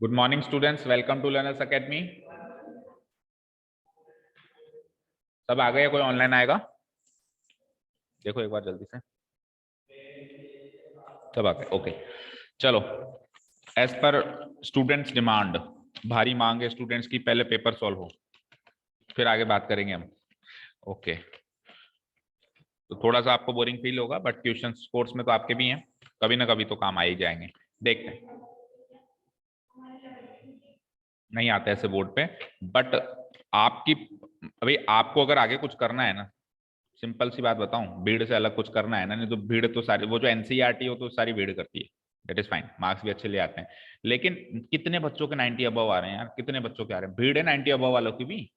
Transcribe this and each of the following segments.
Good morning students, welcome to Learners Academy. सब आ गए? कोई ऑनलाइन आएगा? देखो एक बार जल्दी से। सब आ गए? ओके, चलो। एज पर स्टूडेंट्स डिमांड, भारी मांग है स्टूडेंट्स की, पहले पेपर सॉल्व हो, फिर आगे बात करेंगे हम। ओके, तो थोड़ा सा आपको बोरिंग फील होगा, बट ट्यूशन कोर्स में तो आपके भी हैं, कभी ना कभी तो काम आ ही जाएंगे। देखते हैं, नहीं आते ऐसे बोर्ड पे, बट आपकी अभी आपको अगर आगे कुछ करना है ना, सिंपल सी बात बताऊं, भीड़ से अलग कुछ करना है ना, नहीं तो भीड़ तो सारी, वो जो एनसीईआरटी हो तो सारी भीड़ करती है। दैट इज फाइन, मार्क्स भी अच्छे ले आते हैं, लेकिन कितने बच्चों के 90 अबव आ रहे हैं यार? कितने बच्चों के आ रहे हैं? भीड़ है 90 अबव वालों की भी।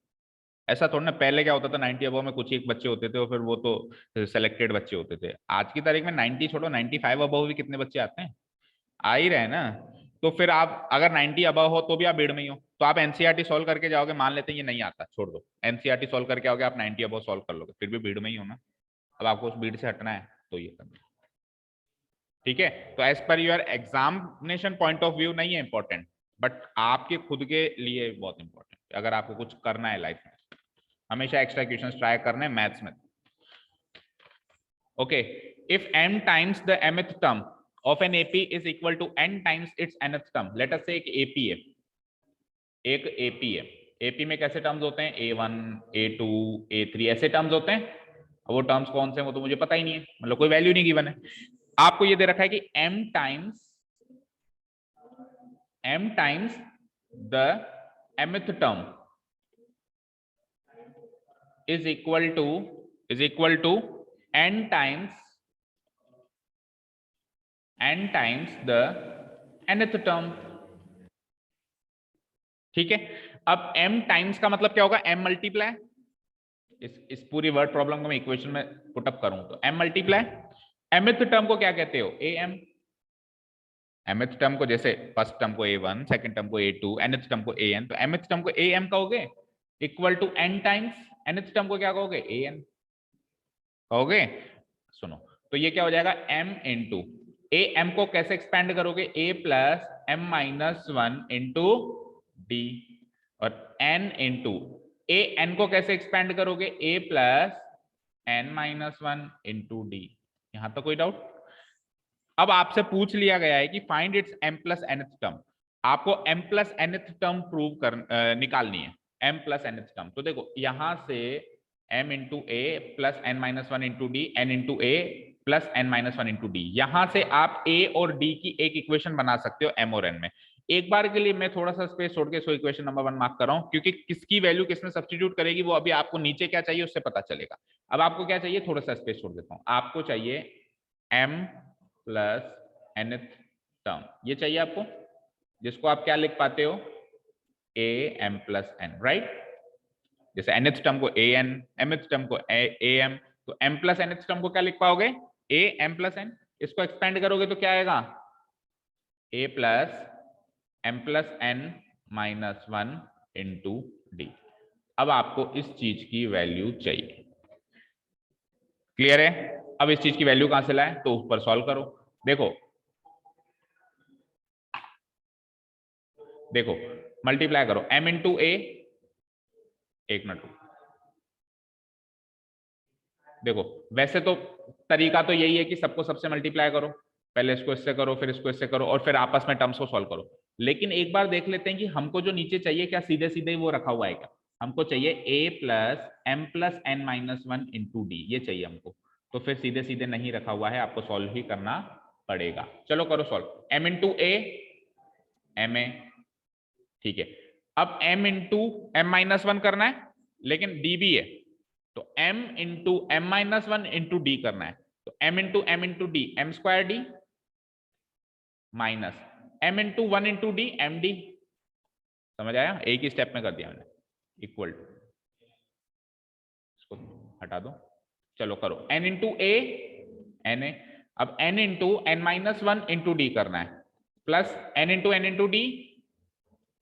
ऐसा थोड़ा ना, पहले क्या होता था, 90 अबव में कुछ एक बच्चे होते थे और फिर वो तो सेलेक्टेड बच्चे होते थे। आज की तारीख में 90 छोड़ो, 95 अबव भी कितने बच्चे आते हैं, आ ही रहे ना। तो फिर आप अगर 90 अबव हो तो भी आप भीड़ में ही हो, तो आप एनसीईआरटी सॉल्व करके जाओगे, मान लेते हैं ये नहीं आता, छोड़ दो, एनसीईआरटी सॉल्व करके आओगे, आप 90 अबव सॉल्व कर लोगे, फिर भी भीड़ में ही हो ना। अब आपको उस भीड़ से हटना है तो ये करना है, ठीक है? तो as per your examination point of view नहीं है इंपॉर्टेंट, बट आपके खुद के लिए बहुत इंपॉर्टेंट। अगर आपको कुछ करना है लाइफ में, हमेशा एक्स्ट्रा क्वेश्चन ट्राई करने मैथ्स में। Okay, if m times the mth term of an AP is equal to n times its nth term, let us से एक AP है, एक AP है। AP में कैसे टर्म्स होते हैं? A1, A2, A3 ऐसे टर्म्स होते हैं। अब वो टर्म्स कौन से हैं वो तो मुझे पता ही नहीं है, मतलब कोई वैल्यू नहीं गिवन है। आपको ये दे रखा है कि m times the mth term is equal to n times the nth term, ठीक है? अब m टाइम्स का मतलब क्या होगा? m मल्टीप्लाई, इस पूरी वर्ड प्रॉब्लम को मैं इक्वेशन में पुटअप करूं तो m मल्टीप्लाई mth टर्म को क्या कहते हो? am। mth टर्म को जैसे फर्स्ट टर्म को a1, सेकंड टर्म को a2, nth टर्म को an, तो mth टर्म को am कहोगे, equal to n times nth term को क्या कहोगे? an कहोगे। सुनो, तो ये क्या हो जाएगा? m इंटू ए एम को कैसे एक्सपेंड करोगे? a plus m minus one into D, और n इंटू ए एन को कैसे एक्सपेंड करोगे? a plus n minus one into D. यहां तक कोई डाउट? अब आपसे पूछ लिया गया है कि find its m plus nth term, आपको m plus nth term prove कर निकालनी है, m प्लस nth टर्म। तो देखो यहां से m into A plus n minus one into D, n into A plus n minus one into D, यहां से आप a और d की एक इक्वेशन बना सकते हो m और n में। एक बार के लिए मैं थोड़ा सा स्पेस छोड़ के सो इक्वेशन नंबर 1 मार्क कर रहा हूं, क्योंकि किसकी वैल्यू किसमें सब्स्टिट्यूट करेगी वो अभी आपको नीचे क्या चाहिए उससे पता चलेगा। अब आपको क्या चाहिए? थोड़ा सा स्पेस छोड़ देता हूं, आपको चाहिए m प्लस nth टर्म, ये चाहिए आपको, जिसको आप क्या लिख पाते हो? a m plus n, right? जैसे nth टर्म को a n, mth टर्म को a m, तो m प्लस nth टर्म को क्या लिख पाओगे? a m plus n। इसको एक्सपेंड करोगे तो क्या आएगा? a plus m plus n minus one into D. अब आपको इस चीज की वैल्यू चाहिए, क्लियर है? अब इस चीज की वैल्यू कहां से लाए? तो ऊपर सॉल्व करो। देखो देखो मल्टीप्लाई करो, m इंटू ए, एक मिनट, देखो वैसे तो तरीका तो यही है कि सबको सबसे मल्टीप्लाई करो, पहले इसको इससे करो, फिर इसको इससे करो, और फिर आपस में टर्म्स को सॉल्व करो। लेकिन एक बार देख लेते हैं कि हमको जो नीचे चाहिए क्या सीधे सीधे वो रखा हुआ है क्या? हमको चाहिए a plus M plus N minus one into D, ये चाहिए हमको। तो फिर सीधे सीधे नहीं रखा हुआ है, आपको सॉल्व ही करना पड़ेगा। चलो करो solve, m into A M A, ठीक है। अब m into M minus one करना है, लेकिन d भी है, तो m into M minus one into D करना है, तो m into D M square D, minus m into one into D M D. समझ आया? एक ही स्टेप में कर दिया मैंने, इक्वल टू, इसको हटा दो, चलो करो n into A N A, अब n into N minus one into D करना है, plus n into D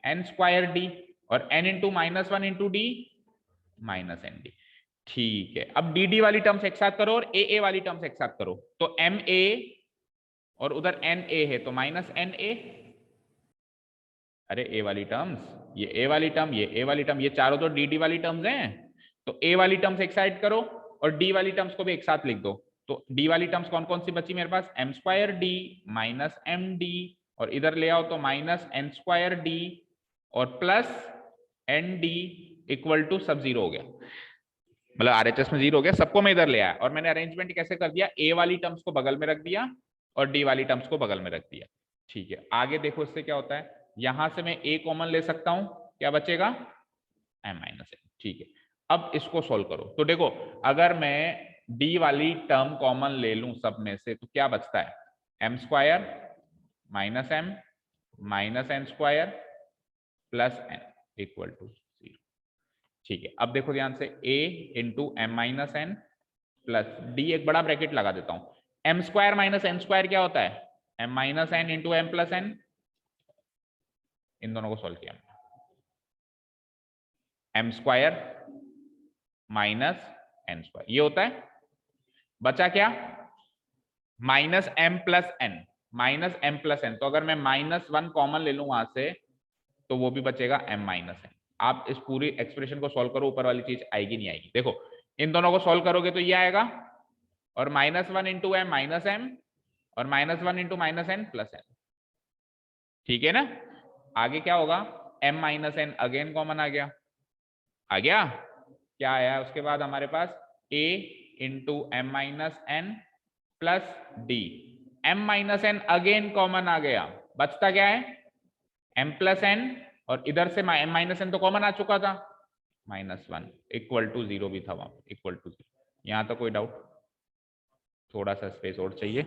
N square D, और n into minus one into D minus N D. ठीक है, अब डी डी वाली टर्म्स एक साथ करो और ए वाली टर्म्स एक साथ करो, तो एम ए और उधर एन ए है तो माइनस एन ए, अरे ए वाली टर्म्स, ये ए वाली टर्म, ये ए वाली टर्म, ये चारों तो डी डी वाली टर्म्स हैं। तो ए वाली टर्म्स एक साइड करो और डी वाली टर्म्स को भी एक साथ लिख दो। तो डी वाली टर्म्स कौन कौन सी बची मेरे पास, M square D minus M D, और इधर ले आओ तो माइनस एन स्क्वायर डी और plus N D equal to सब जीरो हो गया, मतलब आरएचएस में जीरो हो गया, सबको मैं इधर ले आया। और मैंने अरेंजमेंट कैसे कर दिया, ए वाली टर्म्स को बगल में रख दिया और डी वाली टर्म्स को बगल में रख दिया। ठीक है, आगे देखो इससे क्या होता है, यहां से मैं ए कॉमन ले सकता हूं, क्या बचेगा एम माइनस एन। ठीक है, अब इसको सोल्व करो। तो देखो अगर मैं डी वाली टर्म कॉमन ले लूं सब में से तो क्या बचता है, M square minus M minus N square plus N equal to zero. ठीक है, अब देखो ध्यान से, a into M minus N plus D, एक बड़ा ब्रैकेट लगा देता हूं, M square minus N square क्या होता है, M minus N into M plus N. इन दोनों को सॉल्व किया, M square minus N square ये होता है, बचा क्या minus M plus N, minus M plus N. तो अगर मैं माइनस वन कॉमन ले लूं वहां से तो वो भी बचेगा एम माइनस एन। आप इस पूरी एक्सप्रेशन को सॉल्व करो, ऊपर वाली चीज आएगी नहीं आएगी। देखो इन दोनों को सॉल्व करोगे तो ये आएगा, और minus one into M minus M और minus one into minus N plus N. ठीक है ना, आगे क्या होगा, M minus N again common आ गया, आ गया क्या आया उसके बाद हमारे पास, a into M minus N plus D, M minus N again common आ गया, बचता क्या है एम प्लस एन, और इधर से एम माइनस एन तो कॉमन आ चुका था, minus one equal to zero भी था वहां पे, इक्वल टू जीरो। यहां तक कोई डाउट, थोड़ा सा स्पेस और चाहिए।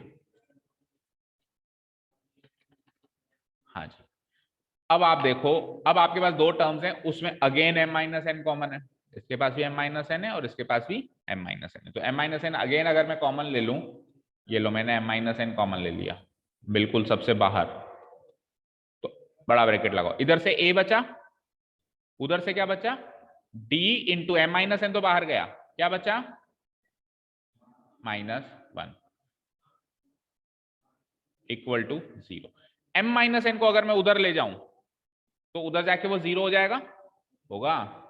हाँ जी, अब आप देखो, अब आपके पास दो टर्म्स हैं, उसमें again M minus N common है, इसके पास भी एम माइनस एन है और इसके पास भी एम माइनस एन है। तो एम माइनस एन अगेन अगर मैं कॉमन ले लूं, ये लो मैंने एम माइनस एन कॉमन ले लिया बिल्कुल सबसे बाहर, तो बड़ा ब्रैकेट लगाओ, इधर से ए बचा, उधर से क्या बचा, D into M minus N तो बाहर गया, क्या बचा minus one equal to zero. M minus N को अगर मैं उधर ले जाऊं तो उधर जाके वो जीरो हो जाएगा, होगा,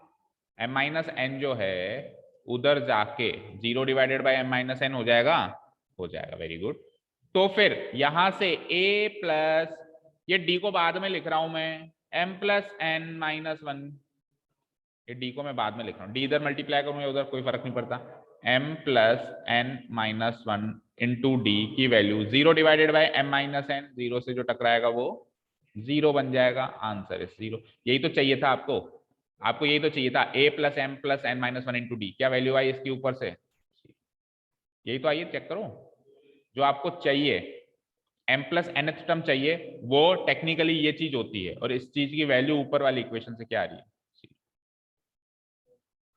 एम माइनस एन जो है उधर जाके zero divided by M minus N हो जाएगा, हो जाएगा, वेरी गुड। तो फिर यहां से a प्लस, ये d को बाद में लिख रहा हूं मैं, m plus N minus one, ये d को मैं बाद में लिख रहा हूं, d इधर मल्टीप्लाई करूंगा उधर कोई फर्क नहीं पड़ता, m plus N minus one into D की value zero divided by m minus N, zero से जो टकराएगा वो जीरो बन जाएगा, आंसर इज जीरो। यही तो चाहिए था आपको, आपको यही तो चाहिए था, a plus M plus N minus one into D, क्या वैल्यू आई इसके ऊपर से, यही तो, आइए चेक करो जो आपको चाहिए, m प्लस nth टर्म चाहिए, वो टेक्निकली ये चीज होती है, और इस चीज की वैल्यू ऊपर वाली इक्वेशन से क्या आ रही है।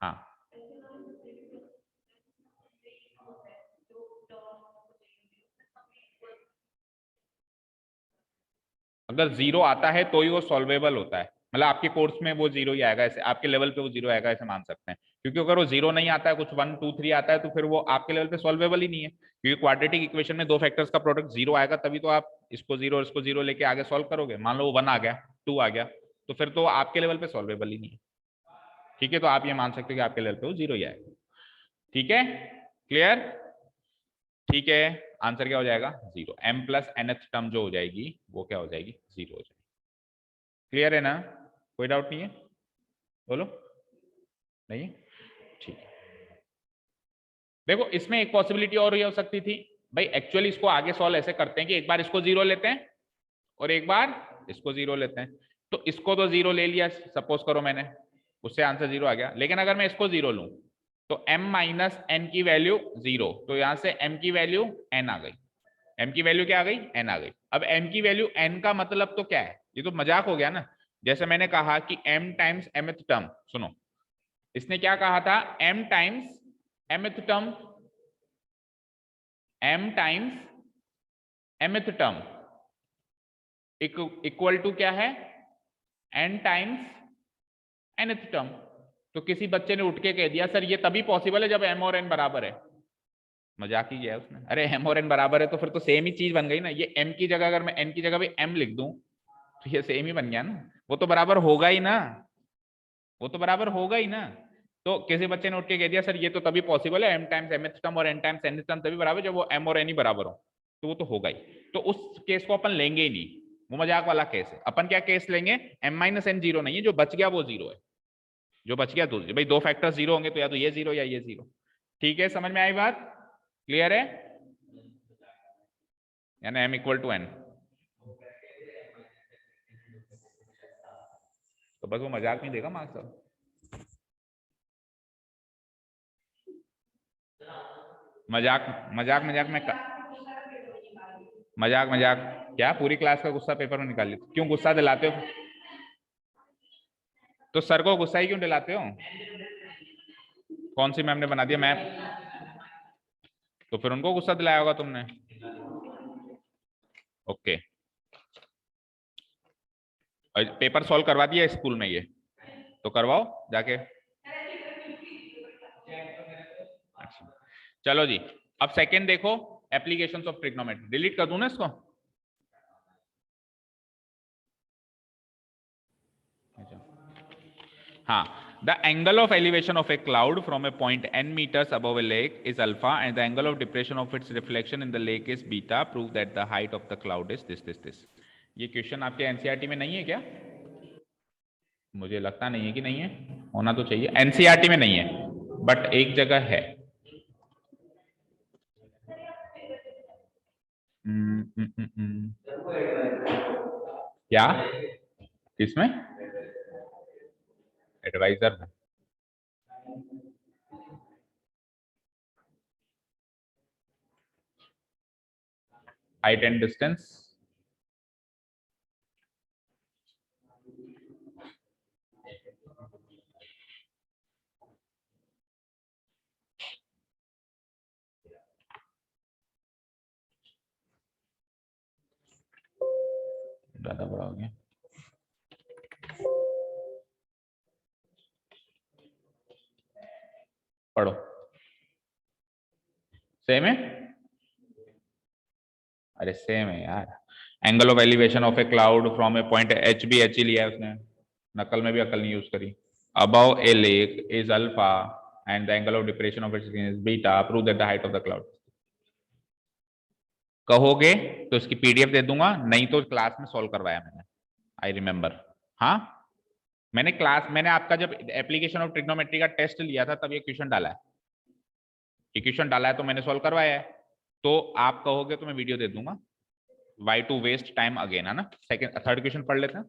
हाँ अगर जीरो आता है तो ही वो सॉल्वेबल होता है, मतलब आपके कोर्स में वो जीरो ही आएगा, ऐसे आपके लेवल पे वो जीरो आएगा ऐसे मान सकते हैं, क्योंकि अगर वो जीरो नहीं आता है, कुछ वन टू थ्री आता है, तो फिर वो आपके लेवल पे सॉल्वेबल ही नहीं है, क्योंकि क्वाड्रेटिक इक्वेशन में दो फैक्टर्स का प्रोडक्ट जीरो आएगा, तभी तो आप इसको जीरो और इसको जीरो लेके आगे सॉल्व करोगे। मान लो वो वन आ गया, टू आ गया, तो फिर तो आपके लेवल पे सॉल्वेबल ही नहीं है। ठीक है, तो आप ये मान सकते हो कि आपके लेवल पे वो जीरो ही आएगा। ठीक है, क्लियर, ठीक है, आंसर क्या हो जाएगा zero, m plus nth term जो हो जाएगी वो क्या हो जाएगी, जीरो हो जाएगी। क्लियर है ना, कोई डाउट नहीं है, बोलो, नहीं है, ठीक है। देखो इसमें एक पॉसिबिलिटी और ये हो सकती थी भाई, एक्चुअली इसको आगे सॉल्व ऐसे करते हैं कि एक बार इसको जीरो लेते हैं और एक बार इसको जीरो लेते हैं, तो इसको तो जीरो ले लिया सपोज करो मैंने, उससे आंसर जीरो आ गया, लेकिन अगर मैं इसको जीरो लूं तो m माइनस एन की वैल्यू जीरो, तो यहां से m की वैल्यू n आ गई, m की वैल्यू क्या आ गई, n आ गई। अब m की वैल्यू n का मतलब तो क्या है, ये तो मजाक हो गया ना, जैसे मैंने कहा कि m टाइम्स mth टर्म, सुनो इसने क्या कहा था, m times mth term, m times mth term equal to क्या है, n टाइम्स nth टर्म। तो किसी बच्चे ने उठ के कह दिया सर ये तभी पॉसिबल है जब m और n बराबर है, मजाक ही किया है उसने, अरे m और n बराबर है तो फिर तो सेम ही चीज बन गई ना, ये m की जगह अगर मैं n की जगह भी m लिख दूं तो ये सेम ही बन गया ना, वो तो बराबर होगा ही ना, वो तो बराबर होगा ही ना। तो किसी बच्चे ने उठ के कह दिया सर ये तो तभी पॉसिबल है, m टाइम्स mth टर्म और n टाइम्स nth टर्म तभी बराबर जब वो m और n ही बराबर हो, तो वो तो होगा ही। तो उस केस को अपन लेंगे ही नहीं, वो मजाक वाला केस है। अपन क्या केस लेंगे, m माइनस n जीरो नहीं है, जो बच गया वो जीरो है, जो बच गया दो, भाई दो फैक्टर्स जीरो होंगे तो या तो ये जीरो या ये जीरो। ठीक है, समझ में आई बात, क्लियर है, यानी m इक्वल टू n। तो बस वो मजाक नहीं देगा मार्क्स अब, मजाक मजाक मजाक में मजाक मजाक क्या पूरी क्लास का गुस्सा पेपर में निकाल लेते, क्यों गुस्सा दिलाते हो, तो सर को गुस्सा ही क्यों दिलाते हो, कौन सी मैम ने बना दिया मैम, तो फिर उनको गुस्सा दिलाया होगा तुमने। ओके, पेपर सॉल्व करवा दिया स्कूल में ये, तो करवाओ जाके। अच्छा चलो जी, अब सेकंड देखो, एप्लीकेशंस ऑफ ट्रिग्नोमेट्री, डिलीट कर दूं ना इसको। हाँ, the angle of elevation of a cloud from a point n meters above a lake is alpha and the angle of depression of its reflection in the lake is beta. Prove that the height of the cloud is this. ये question आपके NCERT में नहीं है क्या, मुझे लगता नहीं है कि नहीं है, होना तो चाहिए, एनसीईआरटी में नहीं है बट एक जगह है। क्या किसमें, एडवाइजर में, हाइट एंड डिस्टेंस, ज्यादा बड़ा हो गया, पढ़ो, सेम है, अरे सेम है यार, angle of elevation of A cloud from A point, H भी एच ही लिया है उसने, नकल में भी अकल नहीं यूज करी, above A lake is alpha and the angle of depression of its is beta, prove that the height of the cloud. कहोगे तो इसकी पीडीएफ दे दूंगा, नहीं तो क्लास में सॉल्व करवाया मैंने, आई रिमेम्बर। हाँ, मैंने आपका जब एप्लीकेशन ऑफ ट्रिग्नोमेट्री का टेस्ट लिया था तब ये क्वेश्चन डाला है, ये क्वेश्चन डाला है तो मैंने सॉल्व करवाया है। तो आप कहोगे तो मैं वीडियो दे दूंगा, why to waste time again, है ना। सेकंड थर्ड क्वेश्चन पढ़ लेते हैं,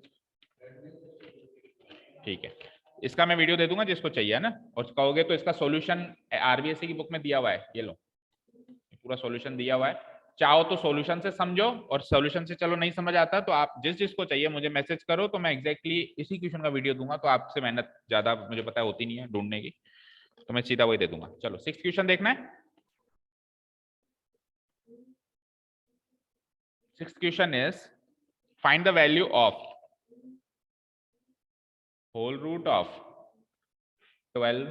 ठीक है, इसका मैं वीडियो दे दूंगा जिसको चाहिए, है ना। और कहोगे तो इसका सॉल्यूशन आरबीएससी की बुक में दिया हुआ है, ये लो पूरा सॉल्यूशन दिया हुआ है, चाहो तो सॉल्यूशन से समझो, और सॉल्यूशन से चलो नहीं समझ आता तो आप जिस जिसको चाहिए मुझे मैसेज करो, तो मैं एग्जैक्टली इसी क्वेश्चन का वीडियो दूंगा, तो आपसे मेहनत ज्यादा मुझे पता है होती नहीं है ढूंढने की, तो मैं सीधा वही दे दूंगा। चलो सिक्स्थ क्वेश्चन देखना है, sixth question is find the value of whole root of 12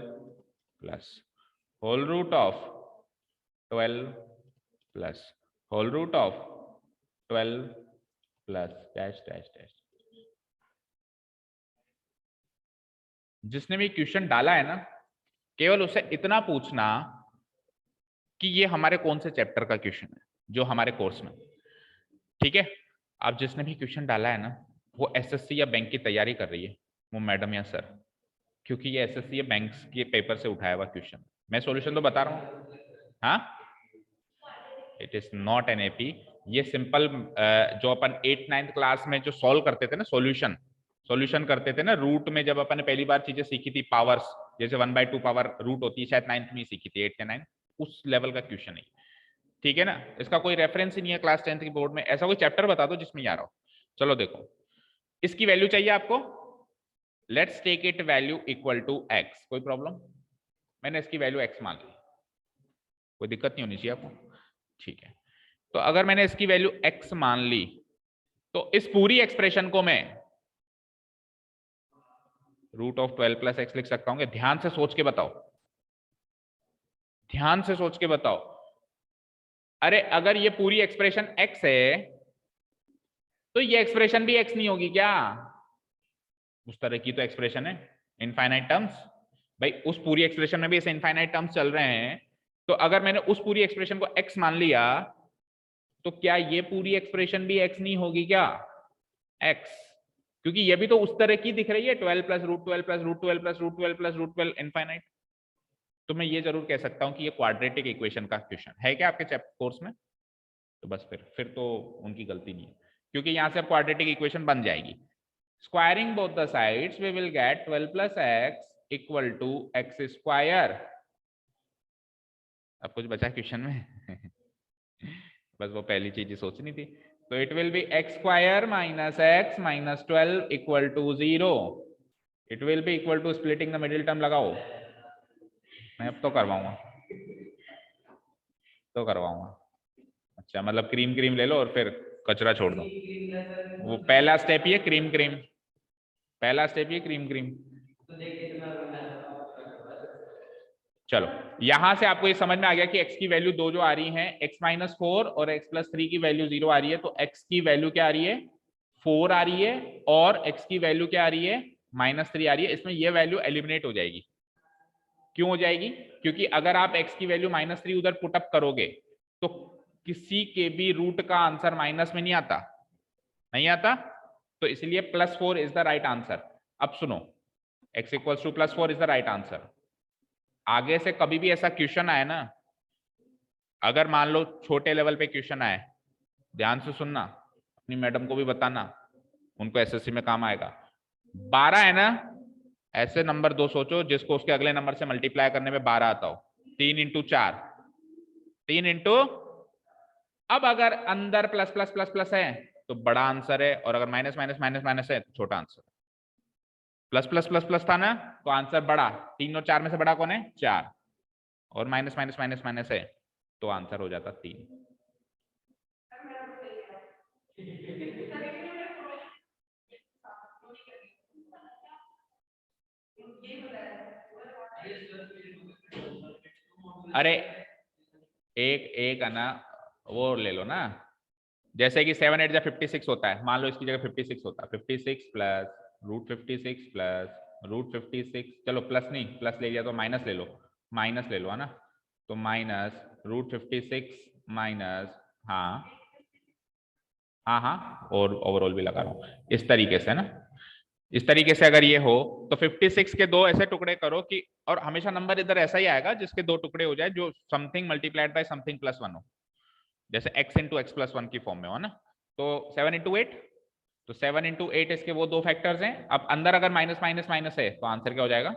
plus whole root of 12 plus whole root of 12 plus dash dash dash. जिसने भी क्वेश्चन डाला है ना, केवल उसे इतना पूछना कि ये हमारे कौन से चैप्टर का क्वेश्चन है जो हमारे कोर्स में, ठीक है। अब जिसने भी क्वेश्चन डाला है ना, वो एसएससी या बैंक की तैयारी कर रही है, वो मैडम या सर, क्योंकि ये एसएससी या बैंक के पेपर से उठाया हुआ क्वेश्चन, मैं सॉल्यूशन तो बता रहा हूँ। हाँ, it is not an AP, ये सिंपल जो अपन 8th-9th क्लास में जो सॉल्व करते थे ना, सॉल्यूशन करते थे ना रूट में, जब अपन ने पहली बार चीजें सीखी थी, पावर्स, जैसे 1/2 पावर रूट होती है, शायद 9th में ही सीखी थी, 8th या 9th, उस लेवल का क्वेश्चन है, ठीक है ना। इसका कोई रेफरेंस ही नहीं है क्लास 10th की बोर्ड में, ऐसा कोई चैप्टर बता दो जिसमें आ रहा हो। चलो देखो, इसकी वैल्यू चाहिए आपको, let's take it value equal to X, कोई प्रॉब्लम, मैंने इसकी वैल्यू एक्स मान ली, कोई दिक्कत नहीं होनी चाहिए आपको, ठीक है। तो अगर मैंने इसकी वैल्यू x मान ली, तो इस पूरी एक्सप्रेशन को मैं रूट ऑफ 12 प्लस एक्स लिख सकता हूं। ध्यान से सोच के बताओ, ध्यान से सोच के बताओ, अरे अगर ये पूरी एक्सप्रेशन x है तो तो ये एक्सप्रेशन भी x नहीं होगी क्या? उस तरह की तो एक्सप्रेशन है इनफाइनाइट टर्म्स। भाई उस पूरी एक्सप्रेशन में भी ऐसे इनफाइनाइट टर्म्स चल रहे हैं, तो अगर मैंने उस पूरी एक्सप्रेशन को x मान लिया तो क्या ये पूरी एक्सप्रेशन भी x नहीं होगी क्या? x, क्योंकि ये भी तो उस तरह की दिख रही है 12 plus root 12 plus root 12 plus root 12 plus root 12 infinite. तो मैं ये जरूर कह सकता हूं कि ये क्वाड्रेटिक इक्वेशन का क्वेश्चन है क्या आपके चैप्टर कोर्स में? तो बस फिर तो उनकी गलती नहीं है, क्योंकि यहां से अब क्वाड्रेटिक इक्वेशन बन जाएगी। Squaring both the sides we will get 12 plus X equal to X square. अब कुछ बचा क्वेश्चन में? बस वो पहली चीज ही सोचनी थी। तो it will be X square minus X minus 12 equal to 0। It will be equal to splitting the middle term लगाओ। मैं अब तो करवाऊंगा, अच्छा मतलब क्रीम क्रीम ले लो और फिर कचरा छोड़ दो। वो पहला स्टेप ही है क्रीम क्रीम, पहला स्टेप ही क्रीम क्रीम। चलो यहां से आपको ये समझ में आ गया कि x की वैल्यू दो जो आ रही है x माइनस 4 और x प्लस 3 की वैल्यू 0 आ रही है। तो x की वैल्यू क्या आ रही है? 4 आ रही है, और x की वैल्यू क्या आ रही है? -3 आ रही है। इसमें ये वैल्यू एलिमिनेट हो जाएगी। क्यों हो जाएगी? क्योंकि अगर आप x की वैल्यू -3 उधर पुटअप करोगे तो किसी के भी रूट का आंसर माइनस में नहीं आता, नहीं आता। तो इसलिए +4 इज द राइट आंसर। अब सुनो, x equals to +4 is the right answer. आगे से कभी भी ऐसा क्वेश्चन आए ना, अगर मान लो छोटे लेवल पे क्वेश्चन आए, ध्यान से सुनना, अपनी मैडम को भी बताना, उनको एसएससी में काम आएगा। 12 है ना, ऐसे नंबर दो सोचो जिसको उसके अगले नंबर से मल्टीप्लाई करने में 12 आता हो। 3 इंटू 4, 3 इंटू, अब अगर अंदर प्लस प्लस प्लस प्लस है तो बड़ा आंसर है, और अगर माइनस माइनस माइनस माइनस है तो छोटा answer. Plus plus plus plus था ना तो आंसर बड़ा, 3 और 4 में से बड़ा कौन है? 4, और माइनस माइनस माइनस माइनस है तो आंसर हो जाता 3। अरे एक एक है ना, वो ले लो ना, जैसे कि 7 8 56 होता है, मान लो इसकी जगह 56 होता है, 56 प्लस रूट 56 प्लस रूट 56, चलो प्लस नहीं, प्लस ले लिया तो माइनस ले लो, माइनस ले लो है ना, तो माइनस रूट 56 माइनस, हाँ हाँ हाँ, और ओवरऑल भी लगा रहा हूँ इस तरीके से ना। इस तरीके से अगर ये हो तो 56 के दो ऐसे टुकड़े करो कि, और हमेशा नंबर इधर ऐसा ही आएगा जिसके दो टुकड़े हो जाए जो something multiplied by something plus 1 हो, जैसे x इंटू एक्स प्लस 1 की फॉर्म में हो ना। तो 7 इंटू 8, तो 7 इंटू 8 इसके वो दो फैक्टर्स हैं। अब अंदर अगर माइनस माइनस माइनस है तो आंसर क्या हो जाएगा?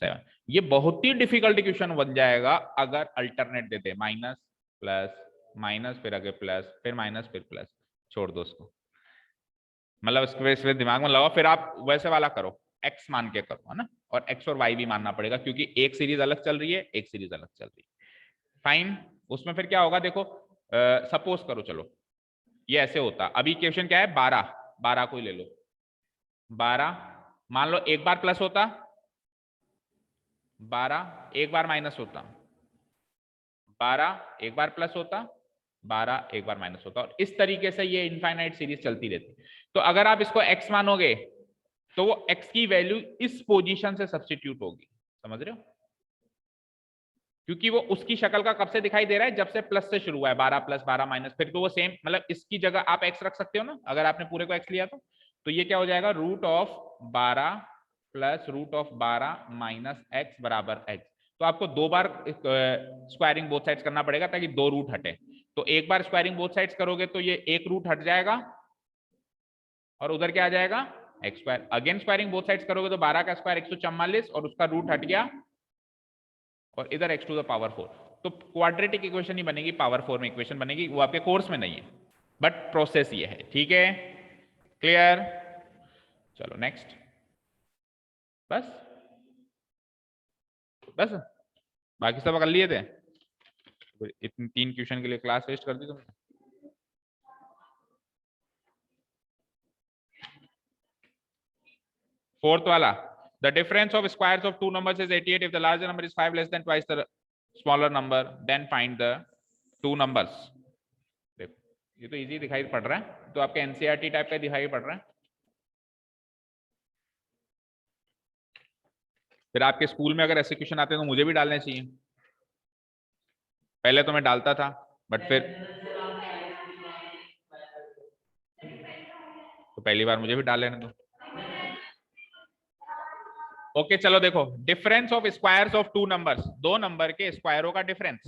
7। ये बहुत ही डिफिकल्ट क्वेश्चन बन जाएगा अगर अल्टरनेट दे दे, माइनस प्लस माइनस फिर आगे प्लस फिर माइनस फिर प्लस, छोड़ दो उसको, मतलब इसके दिमाग में लगाओ, फिर आप वैसे वाला करो, x मान के करो है ना, और x और y भी मानना पड़ेगा क्योंकि एक सीरीज अलग चल रही है, एक सीरीज अलग चल रही है। फाइन, उसमें फिर क्या होगा देखो, सपोज करो, चलो ये ऐसे होता, अभी क्वेश्चन क्या है? 12, 12 को ही ले लो। 12 मान लो एक बार प्लस होता, 12 एक बार माइनस होता, 12 एक बार प्लस होता, 12 एक बार माइनस होता, और इस तरीके से ये इनफाइनाइट सीरीज चलती रहती। तो अगर आप इसको x मानोगे तो वो x की वैल्यू इस पोजीशन से सब्स्टिट्यूट होगी, समझ रहे हो? क्योंकि वो उसकी शक्ल का कब से दिखाई दे रहा है? जब से प्लस से शुरू हुआ है, 12 प्लस 12 माइनस, फिर तो वो सेम, मतलब इसकी जगह आप x रख सकते हो ना, अगर आपने पूरे को x लिया तो ये क्या हो जाएगा? Root of 12 plus root of 12 minus x बराबर x। तो आपको दो बार स्क्वायरिंग बोथ साइड्स करना पड़ेगा ताकि दो रूट हटे। तो एक बार स्क्वायरिंग बोथ साइड्स करोगे तो ये एक रूट हट जाएगा और उधर क्या आ जाएगा? X square. Again squaring both sides करोगे तो 12 का स्क्वायर 144 और उसका रूट हट गया, और इधर x टू द पावर 4। तो क्वाड्रेटिक इक्वेशन ही बनेगी, पावर 4 में इक्वेशन बनेगी, वो आपके कोर्स में नहीं है, बट प्रोसेस ये है, ठीक है? क्लियर? चलो नेक्स्ट। बस बस बाकी सब कर लिए थे, इतनी 3 क्वेश्चन के लिए क्लास वेस्ट कर दी तुमने। फोर्थ वाला, the difference of squares of two numbers is 88 if the larger number is 5 less than twice the smaller number, then find the two numbers। देखो ये तो इजी दिखाई पड़ रहा है, तो आपके एनसीईआरटी टाइप का दिखाई पड़ रहा है। फिर आपके स्कूल में अगर ऐसे क्वेश्चन आते हैं तो मुझे भी डालने चाहिए। पहले तो मैं डालता था, बट फिर तो पहली बार मुझे भी डाल लेने दो। ओके चलो देखो, difference of squares of two numbers, दो नंबर के स्क्वायरों का डिफरेंस,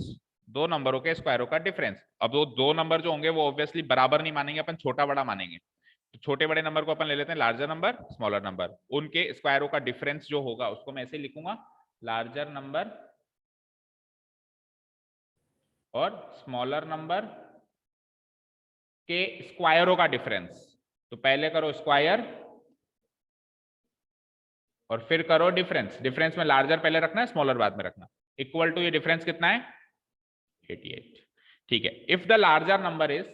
दो नंबरों के स्क्वायरों का डिफरेंस। अब वो दो नंबर जो होंगे वो ऑब्वियसली बराबर नहीं मानेंगे, अपन छोटा बड़ा मानेंगे। तो छोटे बड़े नंबर को अपन ले लेते हैं लार्जर नंबर स्मॉलर नंबर, उनके स्क्वायरों का डिफरेंस जो होगा उसको मैं ऐसे लिखूंगा, लार्जर नंबर और स्मॉलर नंबर के स्क्वायरों का डिफरेंस। तो पहले करो स्क्वायर और फिर करो डिफरेंस। डिफरेंस में लार्जर पहले रखना है, स्मॉलर बाद में रखना। इक्वल टू, ये डिफरेंस कितना है 88। ठीक है, if the larger number is,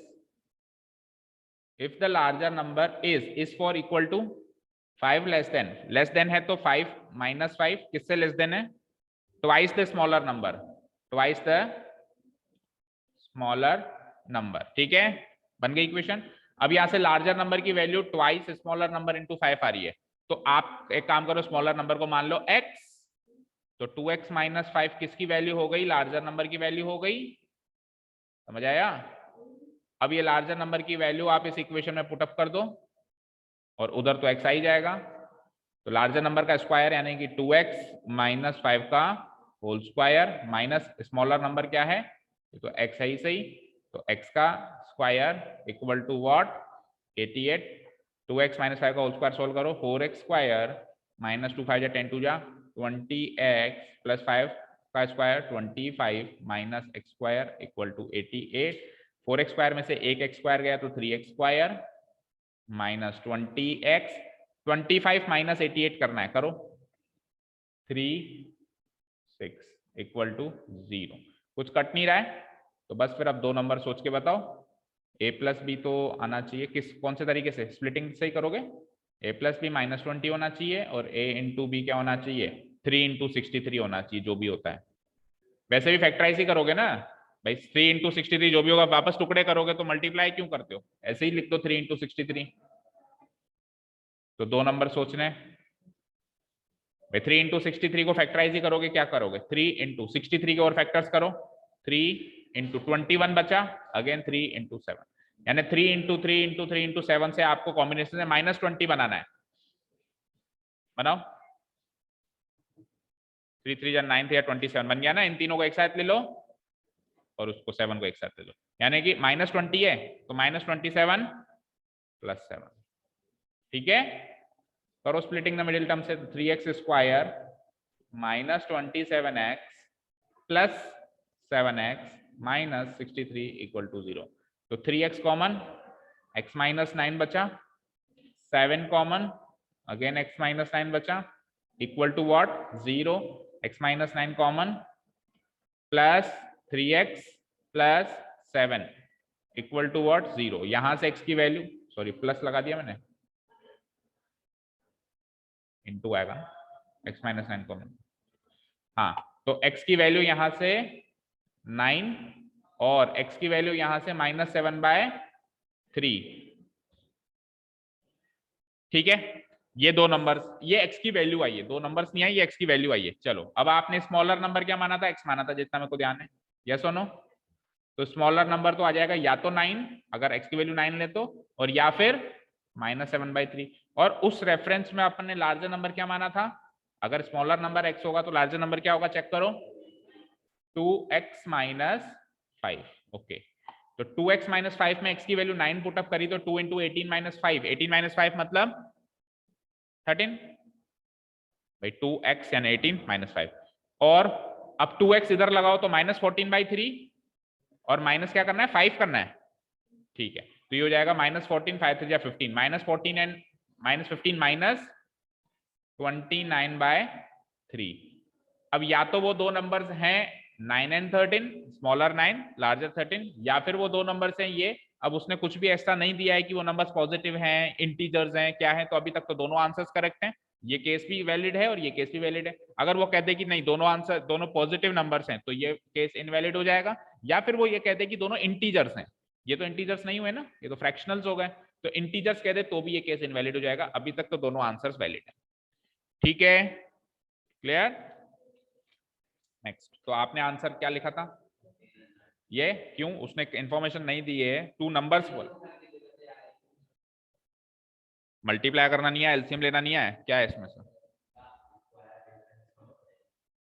if the larger number is for equal to 5 less than है तो 5 माइनस 5 किससे लेस देन है, twice the smaller number, twice the smaller number. ठीक है, बन गई इक्वेशन। अब यहां से लार्जर नंबर की value twice smaller number into 5 आ रही है, तो आप एक काम करो, स्मॉलर नंबर को मान लो x, तो 2x माइनस 5 किसकी वैल्यू हो गई, लार्जर नंबर की वैल्यू हो गई। समझ आया? अब ये लार्जर नंबर की वैल्यू आप इस इक्वेशन में पुटअप कर दो और उधर तो x आ ही जाएगा। तो लार्जर नंबर का स्क्वायर यानी कि 2x माइनस 5 का whole square minus smaller number क्या है, तो x है ही सही, तो x का square equal to what 88। 2x minus 5 का होल स्क्वायर सोल्व करो, 4x स्क्वायर माइनस 2 5 10 2 जा 20x प्लस 5 का square 25 minus x square equal to 88। 4x square में से एक x स्क्वायर गया तो 3x square minus 20x, 25 minus 88 करना है, करो 3 6 इक्वल टू 0। कुछ कट नहीं रहा है तो बस फिर अब दो नंबर सोच के बताओ, a प्लस बी तो आना चाहिए, किस कौन से तरीके से, स्प्लिटिंग से ही करोगे, a प्लस बी माइनस 20 होना चाहिए और a इंटू बी क्या होना चाहिए 3 इंटू 63 होना चाहिए, जो भी होता है। वैसे भी फैक्टराइज ही करोगे ना भाई, 3 इंटू 63 जो भी होगा, वापस टुकड़े करोगे तो मल्टीप्लाई क्यों करते हो, ऐसे ही लिख दो 3 इंटू 63। तो दो नंबर सोचने भाई, 3 इंटू 63 को फैक्टराइज ही करोगे, क्या करोगे 3 इंटू 63 के और फैक्टर्स करो, 3 इंटू 21 बचा, अगेन 3 इंटू 7, यानी 3 इंटू 3 इंटू 3 इंटू 7 से आपको कॉम्बिनेशन में माइनस 20 बनाना है। बनाओ, 3 3 जा 9 या 27 बन गया ना, इन तीनों को एक साथ ले लो और उसको 7 को एक साथ ले लो, यानी कि माइनस 20 है तो माइनस 27 प्लस 7। ठीक है, करो स्प्लिटिंग द मिडिल टर्म से, 3x square minus 27x plus 7x minus 63 equal to 0। तो 3x कॉमन, x माइनस 9 बचा, 7 कॉमन, अगेन x माइनस 9 बचा, equal to what 0, x minus 9 common plus 3x plus 7 equal to what 0। यहां से x की value, sorry plus लगा दिया मैंने, into आएगा x माइनस 9 कॉमन, हाँ, तो x की वैल्यू यहां से 9 और x की वैल्यू यहां से माइनस 7/3। ठीक है, ये दो नंबर्स, ये x की वैल्यू आई है, दो नंबर्स नहीं आई, ये x की वैल्यू आई है। चलो अब आपने स्मॉलर नंबर क्या माना था, x माना था जितना मेरे को ध्यान है, यस और नो। तो स्मॉलर नंबर तो आ जाएगा या तो 9 अगर x की वैल्यू 9 ले तो, और या फिर माइनस 7/3। और उस रेफरेंस में अपन ने लार्जर नंबर क्या माना था, अगर स्मॉलर नंबर x होगा तो लार्जर नंबर क्या होगा, चेक करो 2x माइनस 5। ओके, तो 2x माइनस 5 में x की वैल्यू 9 पुटअप करी तो 2 इंटू 18 माइनस 5, 18 माइनस 5 मतलब 13 भाई, 2x यानी 18 माइनस 5, और अब 2x इधर लगाओ तो माइनस 14/3, और माइनस क्या करना है 5 करना है। ठीक है, तो ये हो जाएगा minus 14 5 3 15, minus 14 and minus 15 minus 29/3। अब या तो वो दो नंबर्स हैं 9 एंड 13, स्मॉलर 9 लार्जर 13, या फिर वो दो नंबर्स हैं ये, अब उसने कुछ भी ऐसा नहीं दिया है कि वो नंबर्स पॉजिटिव हैं, इंटीजर्स हैं, क्या है, तो अभी तक तो दोनों आंसर्स करेक्ट हैं, ये केस भी वैलिड है और ये केस भी वैलिड है। अगर वो कहते कि नहीं दोनों आंसर दोनों पॉजिटिव नंबर्स हैं तो ये केस इनवैलिड हो जाएगा, या फिर वो ये कहते कि दोनों इंटीजर्स हैं ये तो इंटीजर्स नहीं हुए ना, ये तो फ्रैक्शनल्स हो गए। तो इंटीजर्स कह दे तो भी ये केस इनवैलिड हो जाएगा। अभी तक तो दोनों आंसर्स वैलिड है, ठीक है, क्लियर। नेक्स्ट, तो आपने आंसर क्या लिखा था, ये क्यों, उसने इंफॉर्मेशन नहीं दी है, टू नंबर्स बोल, मल्टीप्लाई करना नहीं है, एलसीएम लेना नहीं है, क्या है इसमें से।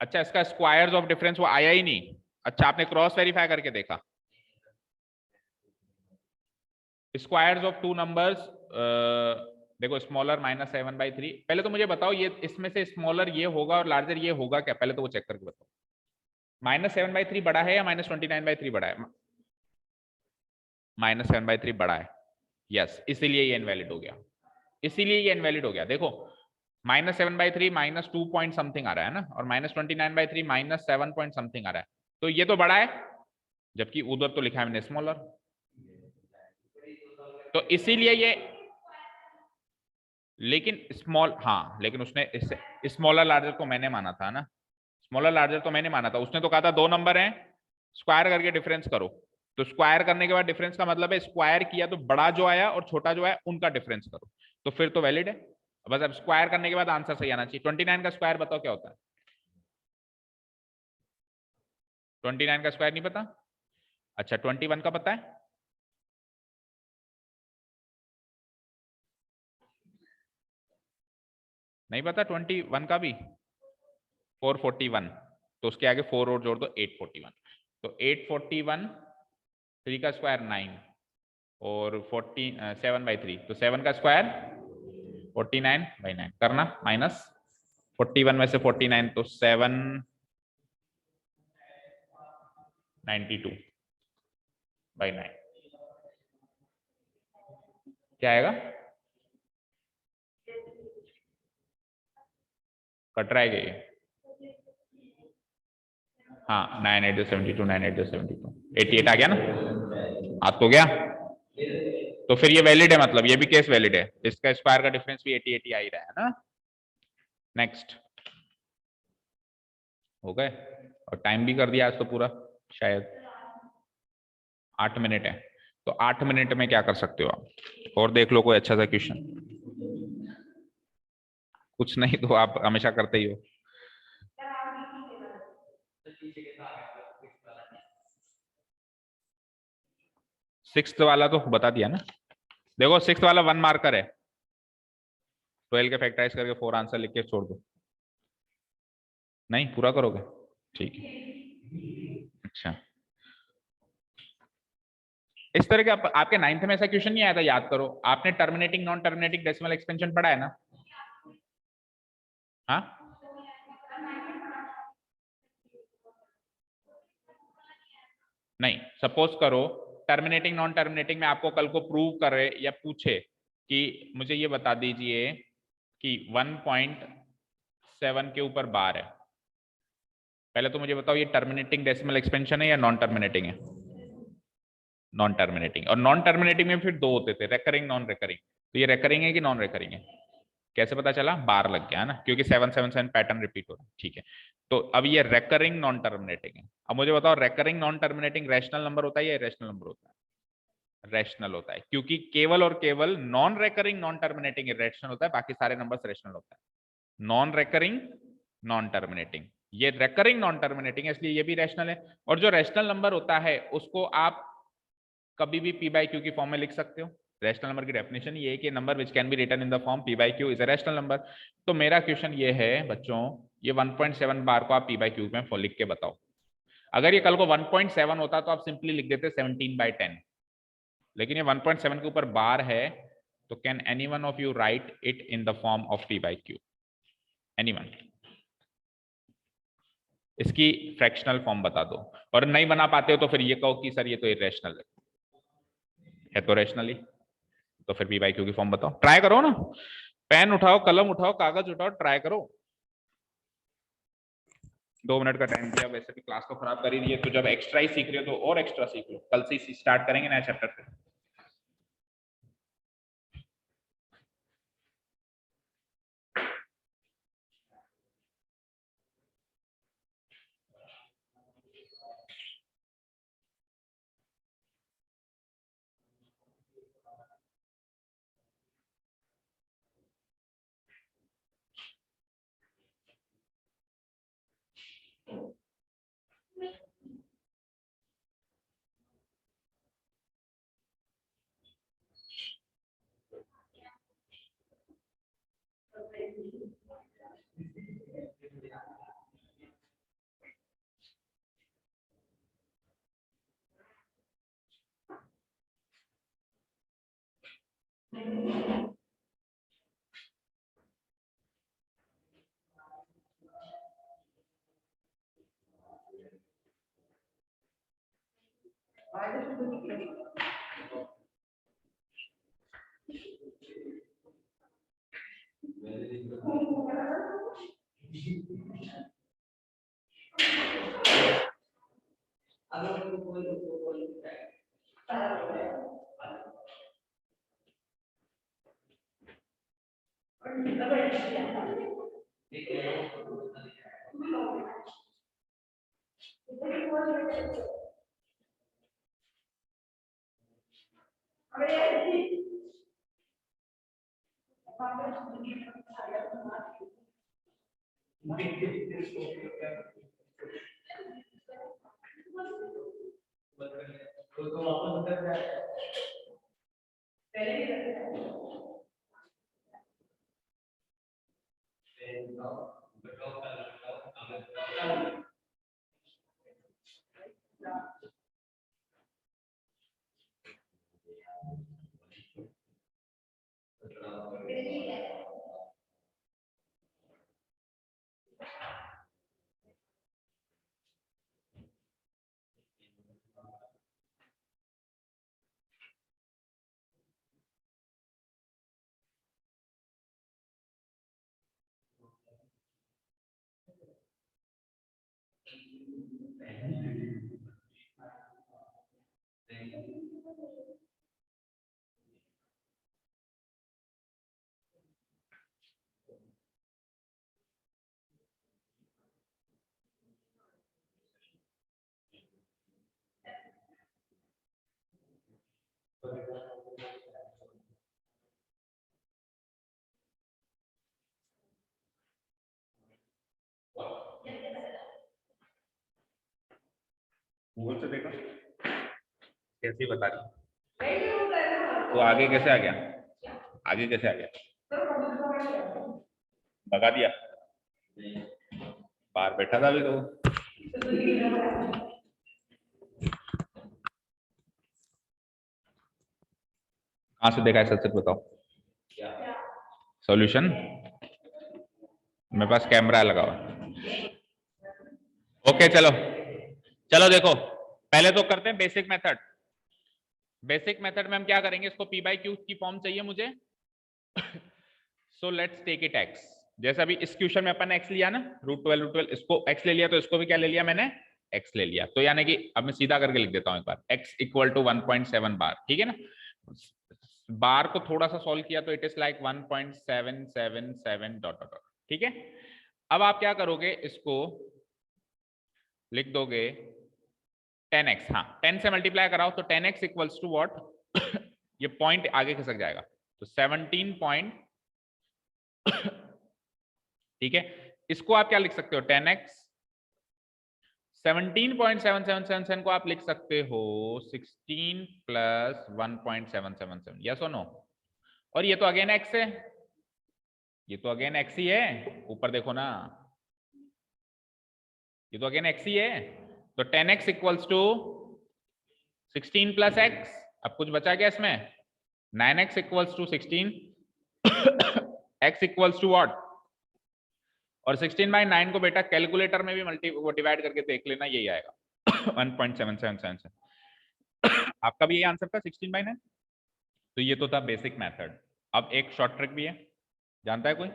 अच्छा, इसका स्क्वायर्स ऑफ डिफरेंस वो आया ही नहीं। अच्छा, आपने क्रॉस वेरीफाई करके देखा, स्क्वायर्स ऑफ टू नंबर्स, देखो स्मॉलर -7/3। पहले तो मुझे बताओ ये इसमें से स्मॉलर ये होगा और लार्जर ये होगा क्या, पहले तो वो चेक करके बताओ। -7/3 बड़ा है या -29/3 बड़ा है? -7/3 बड़ा है, यस, इसीलिए ये इनवैलिड हो गया, इसीलिए ये इनवैलिड हो गया। देखो -7/3 -2 पॉइंट समथिंग आ रहा है ना, और -29/3 -7 पॉइंट समथिंग आ रहा है, तो ये तो बड़ा है, जबकि उधर तो लिखा है मैंने स्मॉलर। तो इसीलिए ये, लेकिन स्मॉल, हाँ लेकिन उसने स्मॉलर लार्जर को मैंने माना था ना, स्मॉलर लार्जर तो मैंने माना था, उसने तो कहा था दो नंबर हैं, स्क्वायर करके डिफरेंस करो। तो स्क्वायर करने के बाद डिफरेंस का मतलब है स्क्वायर किया तो बड़ा जो आया और छोटा जो आया उनका डिफरेंस करो, तो फिर तो वैलिड है। बस अब स्क्वायर करने के बाद आंसर सही आना चाहिए। 29 का स्क्वायर बताओ क्या होता है, 29 का स्क्वायर नहीं पता? अच्छा, 21 का पता है? नहीं पता 21 का भी? 441, तो उसके आगे 4 और जोड़ दो, 841। तो 841, 3 का स्क्वायर 9 और 7/3, तो 7 का स्क्वायर 49/9 करना, -41 में से 49 तो 792/9 क्या आएगा, कट रहा है ये, हाँ 9 8 72, 9 8 72, 88 आ गया ना, आ तो गया। तो फिर ये वैलिड है, मतलब ये भी केस वैलिड है, इसका स्क्वायर का डिफरेंस भी 80 आ ही रहा है ना। नेक्स्ट, हो गए, और टाइम भी कर दिया आज तो पूरा, शायद 8 मिनट है। तो 8 मिनट में क्या कर सकते हो आप, और देख लो कोई अच्छा सा क्वेश्चन। कुछ नहीं तो आप हमेशा करते ही हो। सिक्स्थ वाला तो बता दिया ना, देखो सिक्स्थ वाला 1 मार्कर है, 12 के फैक्टराइज करके 4 आंसर लिख के छोड़ दो। नहीं पूरा करोगे, ठीक है, अच्छा। इस तरह के आपके 9th में ऐसा क्वेश्चन नहीं आया था, याद करो, आपने terminating non terminating decimal expansion पढ़ा है ना? हाँ, नहीं, सपोज करो टर्मिनेटिंग नॉन टर्मिनेटिंग में आपको कल को प्रूव करे या पूछे कि मुझे ये बता दीजिए कि 1.7 के ऊपर बार है, पहले तो मुझे बताओ ये टर्मिनेटिंग डेसिमल एक्सपेंशन है या नॉन टर्मिनेटिंग है? नॉन टर्मिनेटिंग, और नॉन टर्मिनेटिंग में फिर दो होते थे, रेकरिंग नॉन रेकरिंग, तो ये रेकरिंग है कि नॉन रेकरिंग है? कैसे पता चला, बार लग गया ना, क्योंकि 777 पैटर्न रिपीट हो रहा है, ठीक है। तो अब ये रेकरिंग नॉन टर्मिनेटिंग है। अब मुझे बताओ recurring non terminating rational number होता है या इरेशनल नंबर होता है? रैशनल होता है, क्योंकि केवल और केवल non recurring non terminating irrational होता है, बाकी सारे नंबर्स रैशनल होता है। नॉन रेकरिंग नॉन टर्मिनेटिंग, ये रेकरिंग नॉन टर्मिनेटिंग है, इसलिए ये भी रैशनल है। और जो रैशनल नंबर होता है उसको आप कभी भी p बाई क्यू की फॉर्म में लिख सकते हो। रैशनल नंबर की डेफिनेशन ये है कि number which can be written in the form p by q is a rational number. तो मेरा क्वेश्चन ये है बच्चों, ये 1.7 बार को आप p बाई क्यू में लिख के बताओ। अगर ये कल को 1.7 होता तो आप सिंपली लिख देते 17/10, लेकिन ये 1.7 के ऊपर बार है, तो can any one of you right it in the form of p by Q? Anyone? इसकी फ्रैक्शनल फॉर्म बता दो, और नहीं बना पाते हो तो फिर ये कहो कि सर ये तो इरेशनल है तो रैशनली, तो फिर p बाई क्यू की फॉर्म बताओ, ट्राई करो ना, पेन उठाओ, कलम उठाओ, कागज उठाओ, ट्राई करो। 2 मिनट का टाइम दिया, वैसे भी क्लास तो खराब कर ही रही है, तो जब एक्स्ट्रा ही सीख रहे हो तो और एक्स्ट्रा सीख लो, कल से स्टार्ट करेंगे नया चैप्टर। गूगल से देखा कैसे बता रही, तो आगे कैसे आ गया, आगे कैसे आ गया, भगा दिया, बाहर बैठा था अभी तो। कहाँ से देखा है, सच सच बताओ। सॉल्यूशन मेरे पास कैमरा लगा हुआ। ओके चलो चलो देखो, पहले तो करते हैं बेसिक मेथड। बेसिक मेथड में हम क्या करेंगे, इसको p बाई क्यू की फॉर्म चाहिए मुझे। So let's take it x। जैसे अभी इस क्वेश्चन में अपन x लिया ना, √12 इसको x ले लिया, तो इसको भी क्या ले लिया मैंने, x ले लिया। तो यानी कि अब मैं सीधा करके लिख देता हूं एक बार, x इक्वल टू 1.7 बार, ठीक है ना। बार को थोड़ा सा सॉल्व किया तो it is like 1.777 dot dot, ठीक है। अब आप क्या करोगे, इसको लिख दोगे 10x, हाँ 10 से मल्टीप्लाई कराओ तो 10x इक्वल्स टू व्हाट, ये पॉइंट आगे खिसक जाएगा तो 17 पॉइंट, ठीक है। इसको आप क्या लिख सकते हो, 10x 17.7777 को आप लिख सकते हो 16 प्लस 1.777, यस और नो। और ये तो अगेन x है, ये तो अगेन x ही है, ऊपर देखो ना, ये तो अगेन x ही है। तो 10x equals to 16 plus x, अब कुछ बचा क्या इसमें, 9x equals to 16, x equals to what, और 16/9 को बेटा कैलकुलेटर में भी वो डिवाइड करके देख लेना, यही आएगा 1.777। आपका भी यही आंसर था 16/9। तो ये तो था बेसिक मेथड। अब एक शॉर्ट ट्रिक भी है, जानता है कोई,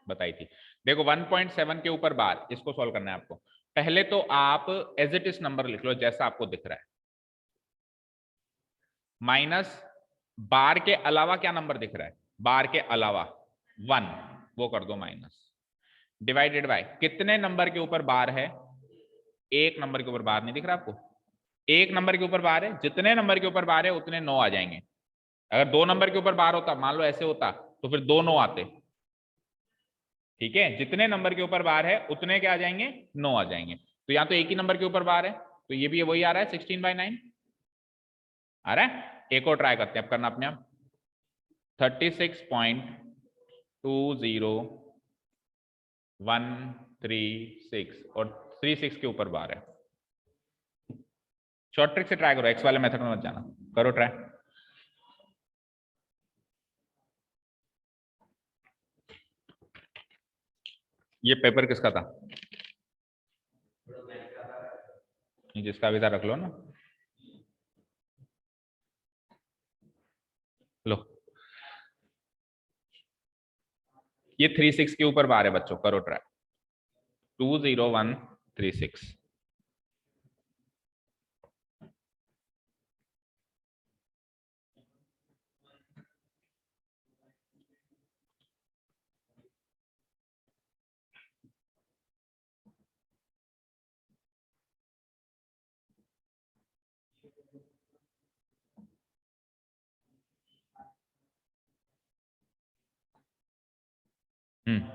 बताई थी। देखो 1.7 के ऊपर बार, इसको सॉल्व करना है आपको। पहले तो आप एज इट इज नंबर लिख लो जैसा आपको दिख रहा है, माइनस बार के अलावा क्या नंबर दिख रहा है, बार के अलावा 1, वो कर दो माइनस, डिवाइडेड बाय कितने नंबर के ऊपर बार है, एक नंबर के ऊपर बार नहीं दिख रहा आपको, एक नंबर के ऊपर बार है, जितने नंबर के ऊपर बार है उतने 9 आ जाएंगे। अगर 2 नंबर के ऊपर बार होता, मान लो ऐसे होता, तो फिर 2 9 आते, ठीक है। जितने नंबर के ऊपर बार है उतने क्या आ जाएंगे, 9 आ जाएंगे। तो यहाँ तो एक ही नंबर के ऊपर बार है, तो ये भी वही आ रहा है 16/9 आ रहा है। एक और ट्राई करते हैं, अब करना अपने आप, 36.20136 और 36 के ऊपर बार है। शॉर्ट ट्रिक से ट्राई करो, एक्स वाले मेथड में मत जाना, करो ट्राई। ये पेपर किसका था? जिसका भी था रख लो ना। लो, ये 36 के ऊपर बार है बच्चों, करो ट्राई। 20136।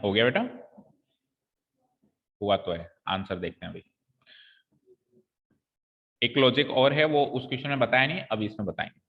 हो गया बेटा? हुआ तो है, आंसर देखते हैं अभी। एक लॉजिक और है, वो उस क्वेश्चन में बताया नहीं, अभी इसमें बताएंगे।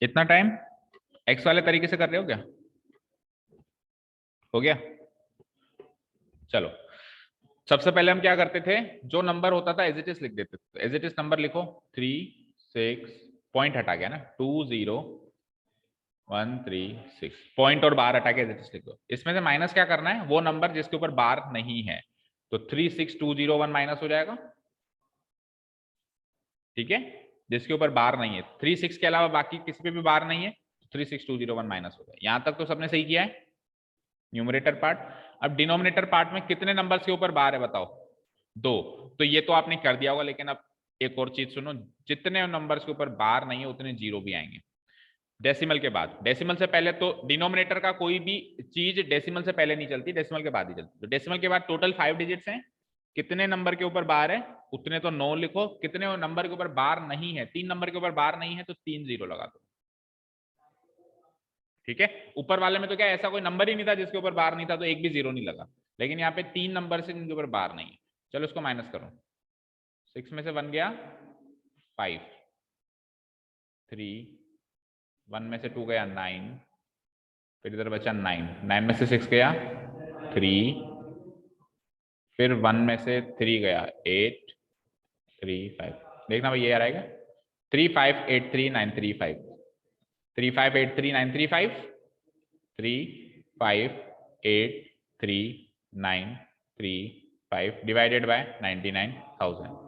इतना टाइम एक्स वाले तरीके से कर रहे हो क्या? हो गया? चलो, सबसे पहले हम क्या करते थे, जो नंबर होता था एज इट इज लिख देते थे। एज इट इज नंबर लिखो, 3 6, पॉइंट हटा गया ना, 20136, पॉइंट और बार हटा के एज इट इज लिख दो। इसमें से माइनस क्या करना है, वो नंबर जिसके ऊपर बार नहीं है, तो 36201 माइनस हो जाएगा। ठीक है, जिसके ऊपर बार नहीं है, 36 के अलावा बाकी किसी पे भी बार नहीं है, 36201 माइनस हो गया। यहां तक तो सबने सही किया है, न्यूमरेटर पार्ट। अब डिनोमिनेटर पार्ट में कितने नंबर्स के ऊपर बार है बताओ? 2। तो ये तो आपने कर दिया होगा, लेकिन अब एक और चीज सुनो, जितने नंबर्स के ऊपर बार नहीं है उतने जीरो भी आएंगे डेसिमल के बाद। डेसिमल से पहले तो डिनोमिनेटर का कोई भी चीज डेसिमल से पहले नहीं चलती, डेसिमल के बाद ही चलती। तो डेसिमल के बाद टोटल 5 डिजिट्स हैं, कितने नंबर के ऊपर बार है उतने तो 9 लिखो, कितने नंबर के ऊपर बार नहीं है, 3 नंबर के ऊपर बार नहीं है तो 3 जीरो लगा दो। ठीक है, ऊपर वाले में तो क्या ऐसा कोई नंबर ही नहीं था जिसके ऊपर बार नहीं था, तो एक भी जीरो नहीं लगा, लेकिन यहाँ पे 3 नंबर से जिनके ऊपर बार नहीं है। चलो इसको माइनस करो, 6 में से 1 गया 5, 3, 1 में से 2 गया 9, फिर इधर बचा 9, 9 में से 6 गया 3, फिर 1 में से 3 गया 8, 3 5। देखना भाई ये आ रहेगा 3583935, 3583935, 3583935 डिवाइडेड बाय 99,000।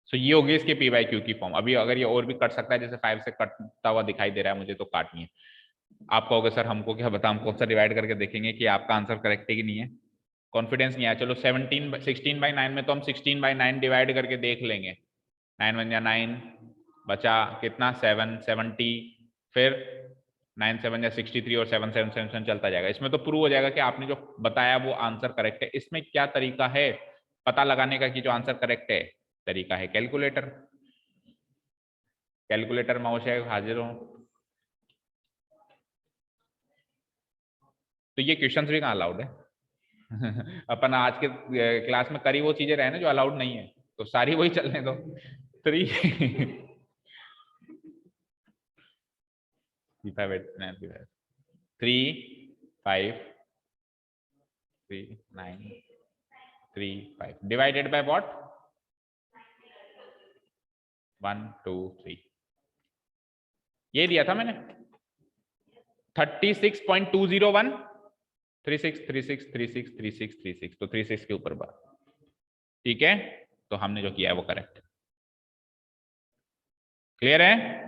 सो ये होगी इसके पी बाई क्यू की फॉर्म। अभी अगर ये और भी कट सकता है, जैसे 5 से कटता हुआ दिखाई दे रहा है मुझे, तो काटनी है। आप कहोगे सर हमको क्या बता, हम कौन सा डिवाइड करके देखेंगे कि आपका आंसर करेक्ट है कि नहीं है, कॉन्फिडेंस नहीं आया। चलो 16/9 में तो हम 16/9 डिवाइड करके देख लेंगे। 9 1 जा 9, बचा कितना 7 70, फिर 9 7 जा 63 और 7 7 7 7 चलता जाएगा। इसमें तो प्रूव हो जाएगा कि आपने जो बताया वो आंसर करेक्ट है। इसमें क्या तरीका है पता लगाने का कि जो आंसर करेक्ट है? तरीका है कैलकुलेटर। कैलकुलेटर महोशय हाजिर हो। तो ये क्वेश्चंस भी कहाँ अलाउड है? अपन आज के क्लास में करी वो चीजें रहे ना जो अलाउड नहीं है, तो सारी वही चलने दो। 3 3 5 3 9 3 5 डिवाइडेड बाय व्हाट? 1 2 3, ये दिया था मैंने 36.201, 36 36 36 36 36, तो 36 के ऊपर बार। ठीक है, तो हमने जो किया है वो करेक्ट। क्लियर है?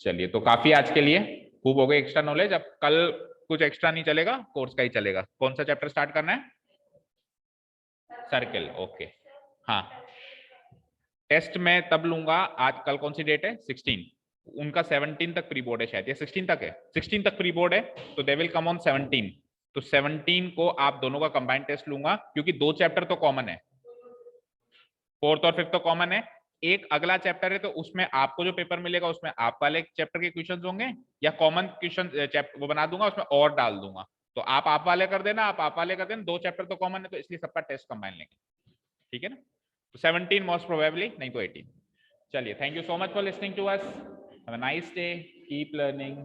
चलिए, तो काफी आज के लिए, खूब हो गई एक्स्ट्रा नॉलेज। अब कल कुछ एक्स्ट्रा नहीं चलेगा, कोर्स का ही चलेगा। कौन सा चैप्टर स्टार्ट करना है? सर्किल। ओके, हाँ, टेस्ट में तब लूंगा। आज कल कौन सी डेट है? 16। उनका 17 तक प्री बोर्ड है शायद, या 16 तक है, 16 तक प्री बोर्ड है, तो दे विल कम ऑन 17। तो 17 को आप दोनों का कंबाइंड टेस्ट लूंगा, क्योंकि 2 चैप्टर तो कॉमन है, 4th और 5th तो कॉमन है। एक अगला चैप्टर है, तो उसमें आपको जो पेपर मिलेगा उसमें आप वाले चैप्टर के क्वेश्चंस होंगे, या कॉमन क्वेश्चन वो बना दूंगा, उसमें और डाल दूंगा। तो आप वाले कर देना, आप वाले कर देना, 2 चैप्टर तो कॉमन है, तो इसलिए सबका टेस्ट कंबाइन लेंगे, ठीक है ना। तो 17 मोस्ट प्रोबेबली, नहीं तो 18। चलिए, thank you so much for listening to us, have a nice day, keep learning.